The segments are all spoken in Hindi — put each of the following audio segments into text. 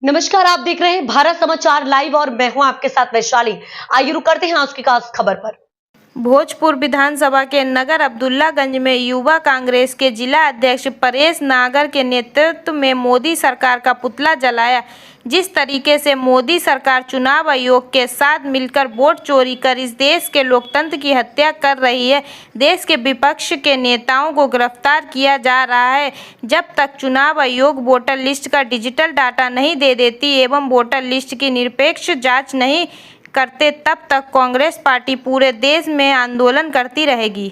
नमस्कार, आप देख रहे हैं भारत समाचार लाइव और मैं हूं आपके साथ वैशाली। आइए रुक करते हैं आज की खास खबर पर। भोजपुर विधानसभा के नगर अब्दुल्लागंज में युवा कांग्रेस के जिला अध्यक्ष परेश नागर के नेतृत्व में मोदी सरकार का पुतला जलाया। जिस तरीके से मोदी सरकार चुनाव आयोग के साथ मिलकर वोट चोरी कर इस देश के लोकतंत्र की हत्या कर रही है, देश के विपक्ष के नेताओं को गिरफ्तार किया जा रहा है। जब तक चुनाव आयोग वोटर लिस्ट का डिजिटल डाटा नहीं दे देती एवं वोटर लिस्ट की निरपेक्ष जांच नहीं करते, तब तक कांग्रेस पार्टी पूरे देश में आंदोलन करती रहेगी।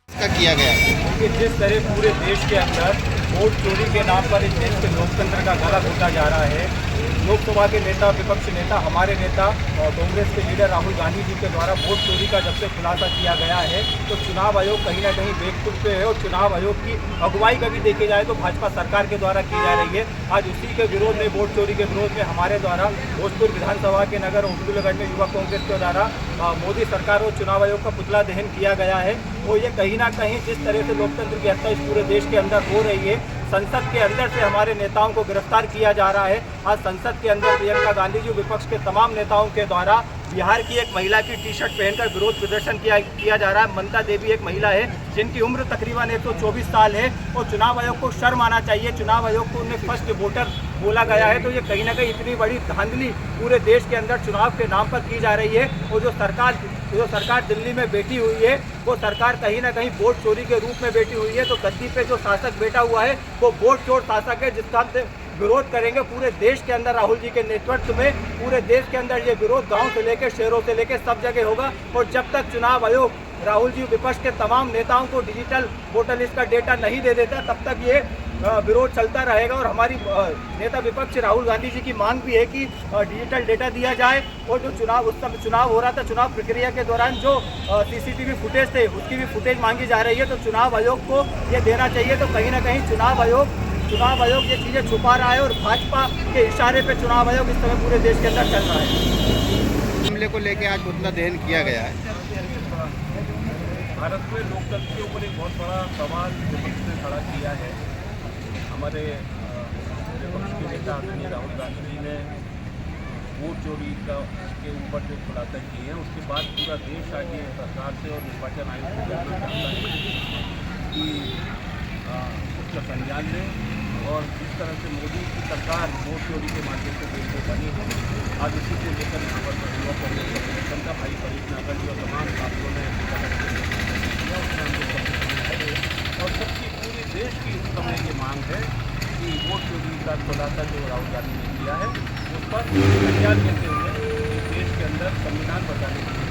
किया गया कि जिस तरह पूरे देश के अंदर वोट चोरी के नाम पर इस देश के लोकतंत्र का गला घोटा जा रहा है। लोकसभा के नेता, विपक्ष नेता, हमारे नेता और कांग्रेस के लीडर राहुल गांधी जी के द्वारा वोट चोरी का जब से खुलासा किया गया है तो चुनाव आयोग कहीं ना कहीं बेकसूर पे है और चुनाव आयोग की अगुवाई कभी देखे जाए तो भाजपा सरकार के द्वारा की जा रही है। आज उसी के विरोध में, वोट चोरी के विरोध में हमारे द्वारा भोजपुर विधानसभा के नगर अब्दुल्लागंज में युवा कांग्रेस के द्वारा मोदी सरकार और चुनाव आयोग का पुतला दहन किया गया है। वो ये कहीं ना कहीं जिस तरह से लोकतंत्र की हत्या इस पूरे देश के अंदर हो रही है, संसद के अंदर से हमारे नेताओं को गिरफ्तार किया जा रहा है। आज संसद के अंदर प्रियंका गांधी जी विपक्ष के तमाम नेताओं के द्वारा बिहार की एक महिला की टी शर्ट पहनकर विरोध प्रदर्शन किया जा रहा है। ममता देवी एक महिला है जिनकी उम्र तकरीबन 124 साल है और चुनाव आयोग को शर्म आना चाहिए। चुनाव आयोग को उन्हें फर्स्ट वोटर बोला गया है तो ये कहीं ना कहीं इतनी बड़ी धांधली पूरे देश के अंदर चुनाव के नाम पर की जा रही है। और जो सरकार दिल्ली में बैठी हुई है वो सरकार कहीं ना कहीं वोट चोरी के रूप में बैठी हुई है। तो गद्दी पे जो शासक बैठा हुआ है वो वोट चोर शासक है, जिसका हम विरोध करेंगे पूरे देश के अंदर। राहुल जी के नेतृत्व में पूरे देश के अंदर ये विरोध गांव से लेकर शहरों से लेकर सब जगह होगा। और जब तक चुनाव आयोग राहुल जी विपक्ष के तमाम नेताओं को डिजिटल वोटर लिस्ट का डेटा नहीं दे देता तब तक ये विरोध चलता रहेगा। और हमारी नेता विपक्ष राहुल गांधी जी की मांग भी है कि डिजिटल डेटा दिया जाए। और जो उस समय चुनाव हो रहा था, चुनाव प्रक्रिया के दौरान जो CCTV फुटेज थे उसकी भी फुटेज मांगी जा रही है। तो चुनाव आयोग को ये देना चाहिए। तो कहीं ना कहीं चुनाव आयोग ये चीज़ें छुपा रहा है और भाजपा के इशारे पे चुनाव आयोग इस समय पूरे देश के अंदर चल रहा है। हमले को लेकर आज पुतला दहन किया गया है। भारत में लोकतंत्र के ऊपर एक बहुत बड़ा सवाल विपक्ष ने खड़ा किया है। हमारे विपक्ष के नेता आदरणीय राहुल गांधी जी ने वोट चोरी के ऊपर जो खुलासा किए हैं उसके बाद पूरा देश आज ये सरकार से और निर्वाचन आयोग से जानना चाहता है कि उसका संज्ञान लें और जिस तरह से मोदी की सरकार वोट चोरी के माध्यम से देश में बनी है, आज उसी को लेकर यहाँ पर युवा कांग्रेस का प्रदर्शन था। भाई परेश नागर जी और तमाम साथियों ने और सबकी पूरे देश की इस समय ये मांग है कि वोट चोरी का खुलासा जो राहुल गांधी ने किया है उस पर संज्ञान लेते हुए देश के अंदर संविधान बचाने की